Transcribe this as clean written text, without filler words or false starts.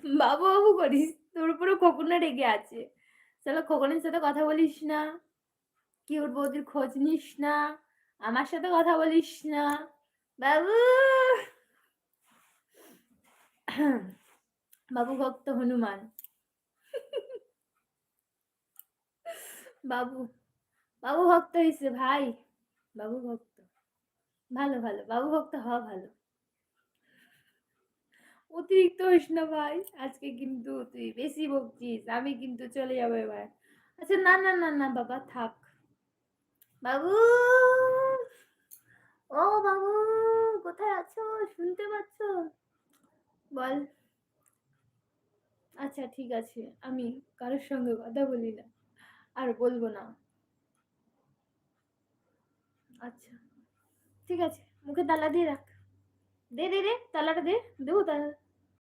বাবু, বাবু করিস। তোর উপরে খোকনও রেগে আছে। শালা খোকনের সাথে কথা বলিস না, কিউট বৌদির খোঁজ নিস না, আমার সাথে কথা বলিস না। বাবু! বাবু ভক্ত হনুমান। বাবু, বাবু ভক্ত হইছে ভাই। বাবু ভক্ত। ভালো, ভালো। বাবু ভক্ত হওয়া ভালো। অতিরিক্ত হইস না ভাই। আজকে কিন্তু তুই বেশি বকছিস। আমি কিন্তু চলে যাবো এবার। আচ্ছা না, না, না, না বাবা থাক। বাবু! ও বাবু! কোথায় আছো? শুনতে পাচ্ছ? বল। আচ্ছা ঠিক আছে। আমি কারোর সঙ্গে কথা বলি না। আর বলব না। আচ্ছা। ঠিক আছে। মুখে তালা দিয়ে রাখ। দে, দে, দে। তালাটা দে। দেবো তালা?